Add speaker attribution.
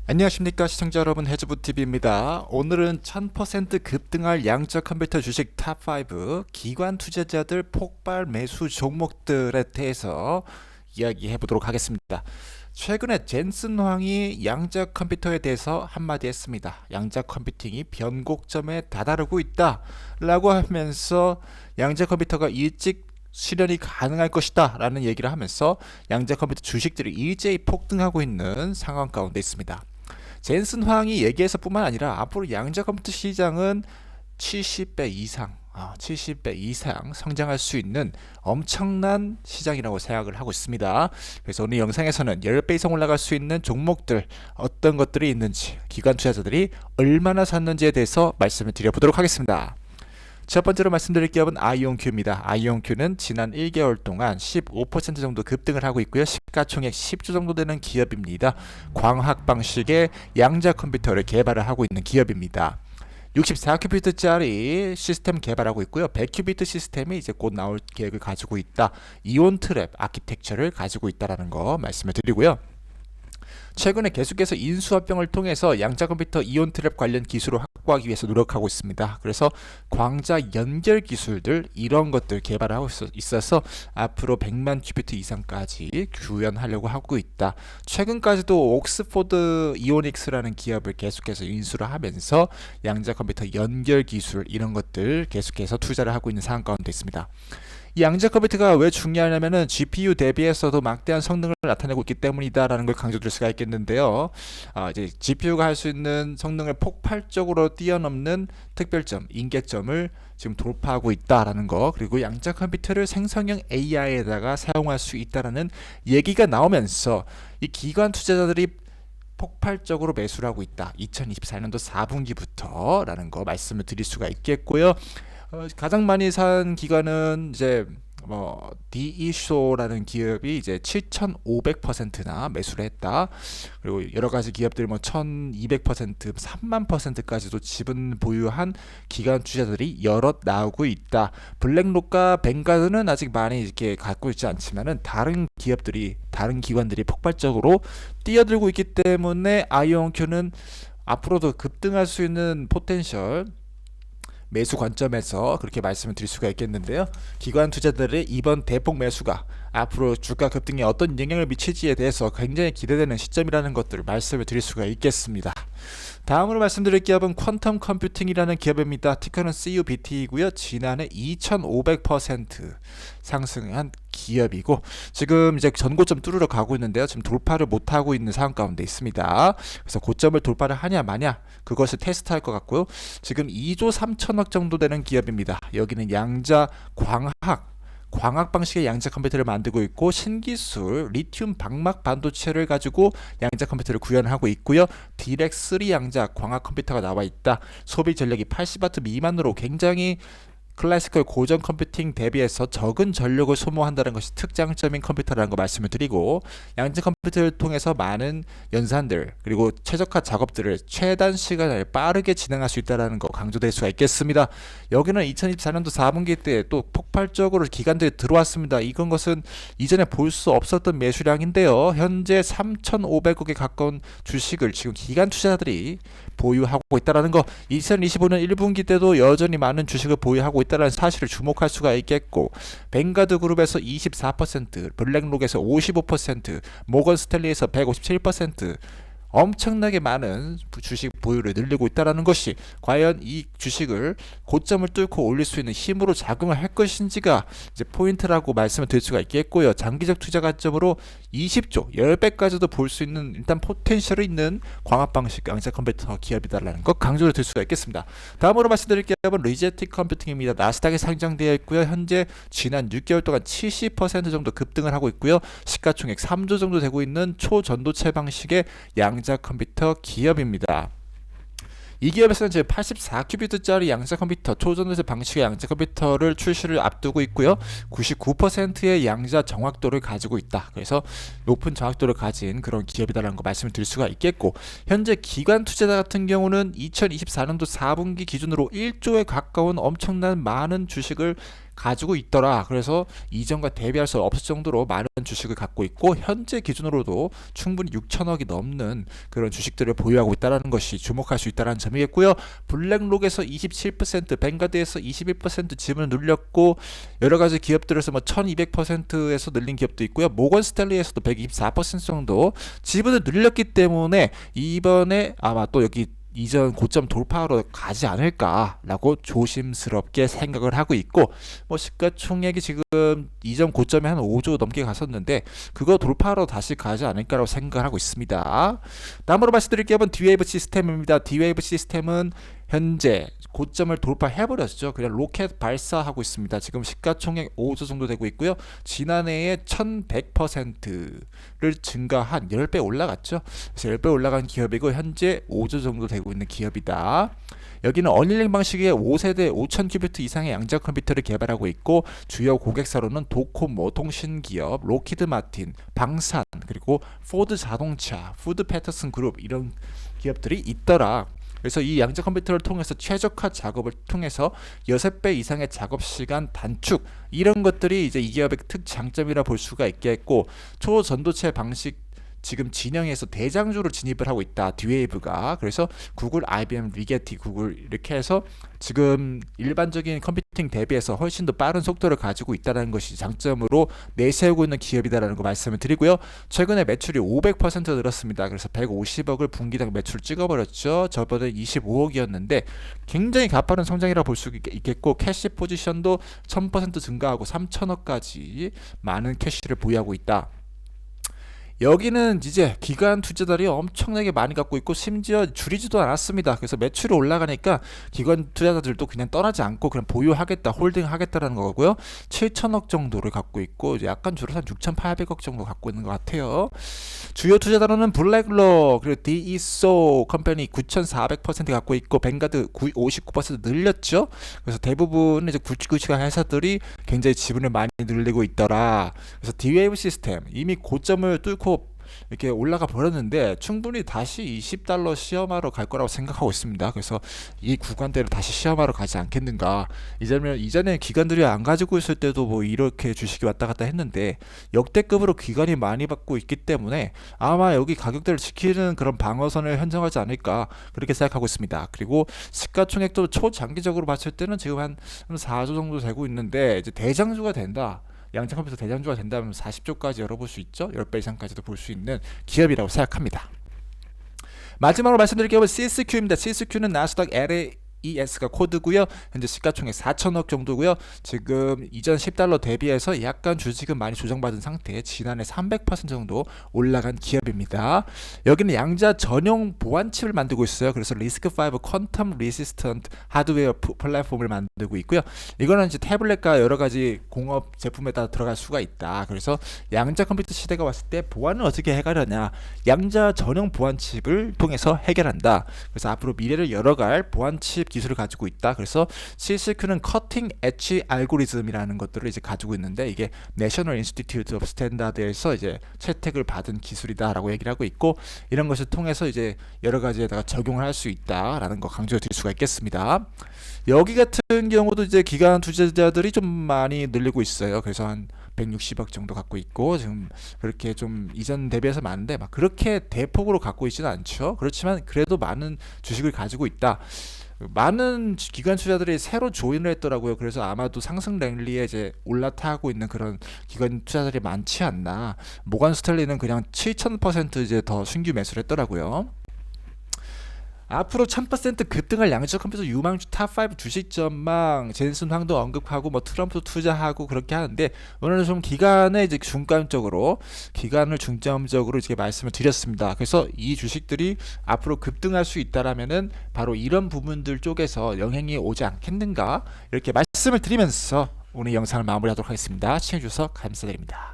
Speaker 1: 안녕하십니까 시청자 여러분, 해주부TV입니다. 오늘은 1000% 급등할 양적 컴퓨터 주식 탑5 기관 투자자들 폭발 매수 종목들에 대해서 이야기해 보도록 하겠습니다. 최근에 젠슨 황이 양적 컴퓨터에 대해서 한마디 했습니다. 양적 컴퓨팅이 변곡점에 다다르고 있다 라고 하면서 양적 컴퓨터가 일찍 실현이 가능할 것이다 라는 얘기를 하면서 양자 컴퓨터 주식들이 일제히 폭등하고 있는 상황 가운데 있습니다. 젠슨 황이 얘기해서 뿐만 아니라 앞으로 양자 컴퓨터 시장은 70배 이상 70배 이상 성장할 수 있는 엄청난 시장이라고 생각을 하고 있습니다. 그래서 오늘 영상에서는 10배 이상 올라갈 수 있는 종목들 어떤 것들이 있는지, 기관 투자자들이 얼마나 샀는지에 대해서 말씀을 드려보도록 하겠습니다. 첫 번째로 말씀드릴 기업은 아이온큐입니다. 아이온큐는 지난 1개월 동안 15% 정도 급등을 하고 있고요. 시가총액 10조 정도 되는 기업입니다. 광학 방식의 양자 컴퓨터를 개발을 하고 있는 기업입니다. 64큐비트짜리 시스템 개발하고 있고요. 100큐비트 시스템이 이제 곧 나올 계획을 가지고 있다. 이온 트랩 아키텍처를 가지고 있다라는 거 말씀을 드리고요. 최근에 계속해서 인수합병을 통해서 양자 컴퓨터 이온 트랩 관련 기술을 확보하기 위해서 노력하고 있습니다. 그래서 광자 연결 기술들 이런 것들 개발하고 있어서 앞으로 100만 큐비트 이상까지 구현하려고 하고 있다. 최근까지도 옥스포드 이오닉스라는 기업을 계속해서 인수를 하면서 양자 컴퓨터 연결 기술 이런 것들 계속해서 투자를 하고 있는 상황 가운데 있습니다. 이 양자 컴퓨터가 왜 중요하냐면은 GPU 대비해서도 막대한 성능을 나타내고 있기 때문이다라는 걸 강조드릴 수가 있겠는데요. 이제 GPU가 할 수 있는 성능을 폭발적으로 뛰어넘는 특별점, 인계점을 지금 돌파하고 있다라는 거, 그리고 양자 컴퓨터를 생성형 AI에다가 사용할 수 있다라는 얘기가 나오면서 이 기관 투자자들이 폭발적으로 매수를 하고 있다. 2024년도 4분기부터라는 거 말씀을 드릴 수가 있겠고요. 가장 많이 산 기관은 이제 디이쇼라는 기업이 이제 7,500%나 매수를 했다. 그리고 여러 가지 기업들 1,200%, 3만%까지도 지분 보유한 기관 투자들이 여럿 나오고 있다. 블랙록과 뱅가드는 아직 많이 이렇게 갖고 있지 않지만은 다른 기업들이, 다른 기관들이 폭발적으로 뛰어들고 있기 때문에 아이온큐는 앞으로도 급등할 수 있는 포텐셜, 매수 관점에서 그렇게 말씀을 드릴 수가 있겠는데요. 기관 투자들의 이번 대폭 매수가 앞으로 주가 급등에 어떤 영향을 미칠지에 대해서 굉장히 기대되는 시점이라는 것들을 말씀을 드릴 수가 있겠습니다. 다음으로 말씀드릴 기업은 퀀텀 컴퓨팅이라는 기업입니다. 티커는 CUBT이고요. 지난해 2,500% 상승한 기업이고 지금 이제 전고점 뚫으러 가고 있는데요. 지금 돌파를 못하고 있는 상황 가운데 있습니다. 그래서 고점을 돌파를 하냐 마냐 그것을 테스트할 것 같고요. 지금 2조 3천억 정도 되는 기업입니다. 여기는 양자 광학 방식의 양자 컴퓨터를 만들고 있고 신기술 리튬 방막 반도체를 가지고 양자 컴퓨터를 구현하고 있고요. 디렉3 양자 광학 컴퓨터가 나와 있다. 소비 전력이 80W 미만으로 굉장히 클래시컬 고전 컴퓨팅 대비해서 적은 전력을 소모한다는 것이 특장점인 컴퓨터라는 거 말씀을 드리고, 양자 컴퓨터를 통해서 많은 연산들 그리고 최적화 작업들을 최단 시간을 빠르게 진행할 수 있다는 거 강조될 수가 있겠습니다. 여기는 2024년도 4분기 때 또 폭발적으로 기관들이 들어왔습니다. 이건 것은 이전에 볼 수 없었던 매수량인데요. 현재 3,500억에 가까운 주식을 지금 기관 투자자들이 보유하고 있다는 거, 2025년 1분기 때도 여전히 많은 주식을 보유하고 있다는 사실을 주목할 수가 있겠고, 뱅가드 그룹에서 24%, 블랙록에서 55%, 모건 스탠리에서 157%, 엄청나게 많은 주식 보유를 늘리고 있다는 것이 과연 이 주식을 고점을 뚫고 올릴 수 있는 힘으로 작용을 할 것인지가 이제 포인트라고 말씀을 드릴 수가 있겠고요. 장기적 투자 관점으로 20조, 10배까지도 볼 수 있는 일단 포텐셜이 있는 광학 방식 양자 컴퓨터 기업이다라는 것 강조를 드릴 수가 있겠습니다. 다음으로 말씀드릴 기업은 리제틱 컴퓨팅입니다. 나스닥에 상장되어 있고요. 현재 지난 6개월 동안 70% 정도 급등을 하고 있고요. 시가총액 3조 정도 되고 있는 초전도체 방식의 양자 컴퓨터 기업입니다. 이 기업에서는 이제 84큐비트짜리 양자 컴퓨터, 초전도체 방식의 양자 컴퓨터를 출시를 앞두고 있고요. 99%의 양자 정확도를 가지고 있다. 그래서 높은 정확도를 가진 그런 기업이다라는 거 말씀을 드릴 수가 있겠고, 현재 기관 투자자 같은 경우는 2024년도 4분기 기준으로 1조에 가까운 엄청난 많은 주식을 가지고 있더라. 그래서 이전과 대비할 수 없을 정도로 많은 주식을 갖고 있고 현재 기준으로도 충분히 6천억이 넘는 그런 주식들을 보유하고 있다는 것이 주목할 수 있다는 점이겠고요. 블랙록에서 27%, 뱅가드에서 21% 지분을 늘렸고 여러 가지 기업들에서 뭐 1200%에서 늘린 기업도 있고요. 모건 스탠리에서도 124% 정도 지분을 늘렸기 때문에 이번에 아마 또 여기 이전 고점 돌파로 가지 않을까라고 조심스럽게 생각을 하고 있고, 뭐 시가총액이 지금 이전 고점에 한 5조 넘게 갔었는데 그거 돌파로 다시 가지 않을까라고 생각을 하고 있습니다. 다음으로 말씀드릴 기업은 D-Wave 시스템입니다. D-Wave 시스템은 현재 고점을 돌파해버렸죠. 그냥 로켓 발사하고 있습니다. 지금 시가총액 5조 정도 되고 있고요. 지난해에 1100%를 증가한 10배 올라갔죠. 그래서 10배 올라간 기업이고 현재 5조 정도 되고 있는 기업이다. 여기는 어닐링 방식의 5세대 5000큐비트 이상의 양자 컴퓨터를 개발하고 있고 주요 고객사로는 도코모, 통신기업, 로키드 마틴, 방산, 그리고 포드 자동차, 푸드 패터슨 그룹 이런 기업들이 있더라. 그래서 이 양자 컴퓨터를 통해서 최적화 작업을 통해서 6배 이상의 작업 시간 단축 이런 것들이 이제 이 기업의 특장점이라 볼 수가 있겠고, 초전도체 방식 지금 진영에서 대장주로 진입을 하고 있다. D-Wave가. 그래서 구글, IBM, 리게티, 구글 이렇게 해서 지금 일반적인 컴퓨팅 대비해서 훨씬 더 빠른 속도를 가지고 있다는 것이 장점으로 내세우고 있는 기업이다라는 거 말씀을 드리고요. 최근에 매출이 500% 늘었습니다. 그래서 150억을 분기당 매출 찍어버렸죠. 저번에 25억이었는데 굉장히 가파른 성장이라 볼 수 있겠고, 캐시 포지션도 1000% 증가하고 3천억까지 많은 캐시를 보유하고 있다. 여기는 이제 기관 투자자들이 엄청나게 많이 갖고 있고 심지어 줄이지도 않았습니다. 그래서 매출이 올라가니까 기관 투자자들도 그냥 떠나지 않고 그냥 보유하겠다, 홀딩하겠다라는 거고요. 7천억 정도를 갖고 있고 이제 약간 줄어서 한 6,800억 정도 갖고 있는 것 같아요. 주요 투자자로는 블랙록, 그리고 DeSo 컴퍼니 9,400% 갖고 있고 뱅가드 59% 늘렸죠. 그래서 대부분 이제 굵직굵직한 회사들이 굉장히 지분을 많이 늘리고 있더라. 그래서 D-Wave 시스템 이미 고점을 뚫고 이렇게 올라가 버렸는데 충분히 다시 $20 시험하러 갈 거라고 생각하고 있습니다. 그래서 이 구간대로 다시 시험하러 가지 않겠는가. 이전에 기관들이 안 가지고 있을 때도 뭐 이렇게 주식이 왔다 갔다 했는데 역대급으로 기관이 많이 받고 있기 때문에 아마 여기 가격대를 지키는 그런 방어선을 형성하지 않을까 그렇게 생각하고 있습니다. 그리고 시가총액도 초장기적으로 봤을 때는 지금 한 4조 정도 되고 있는데 이제 대장주가 된다. 양자 컴퓨터 대장주가 된다면 40조까지 열어볼 수 있죠. 10배 이상까지도 볼 수 있는 기업이라고 생각합니다. 마지막으로 말씀드릴 기업은 CSQ입니다. CSQ는 나스닥 LAES가 코드고요. 현재 시가총액 4천억 정도고요. 지금 이전 $10 대비해서 약간 주식은 많이 조정받은 상태에 지난해 300% 정도 올라간 기업입니다. 여기는 양자 전용 보안칩을 만들고 있어요. 그래서 리스크5 퀀텀 리시스턴트 하드웨어 플랫폼을 만들고 있고요. 이거는 이제 태블릿과 여러 가지 공업 제품에다 들어갈 수가 있다. 그래서 양자 컴퓨터 시대가 왔을 때 보안을 어떻게 해가려냐, 양자 전용 보안칩을 통해서 해결한다. 그래서 앞으로 미래를 열어갈 보안칩 기술을 가지고 있다. 그래서 CSQ는 커팅 엣지 알고리즘이라는 것들을 이제 가지고 있는데 이게 내셔널 인스티튜트 오브 스탠다드에서 이제 채택을 받은 기술이다라고 얘기를 하고 있고, 이런 것을 통해서 이제 여러 가지에다가 적용을 할 수 있다라는 거 강조해 드릴 수가 있겠습니다. 여기 같은 경우도 이제 기관 투자자들이 좀 많이 늘리고 있어요. 그래서 한 160억 정도 갖고 있고 지금 그렇게 좀 이전 대비해서 많은데 막 그렇게 대폭으로 갖고 있지는 않죠. 그렇지만 그래도 많은 주식을 가지고 있다. 많은 기관 투자들이 새로 조인을 했더라고요. 그래서 아마도 상승 랠리에 이제 올라타고 있는 그런 기관 투자들이 많지 않나. 모건 스탠리는 그냥 7,000% 이제 더 신규 매수를 했더라고요. 앞으로 1000% 급등할 양자 컴퓨터 유망주 탑5 주식 전망, 젠슨 황도 언급하고 뭐 트럼프 투자하고 그렇게 하는데 오늘은 좀 기간에 이제 기간을 중점적으로 이렇게 말씀을 드렸습니다. 그래서 이 주식들이 앞으로 급등할 수 있다라면은 바로 이런 부분들 쪽에서 영향이 오지 않겠는가 이렇게 말씀을 드리면서 오늘 영상을 마무리하도록 하겠습니다. 시청해주셔서 감사드립니다.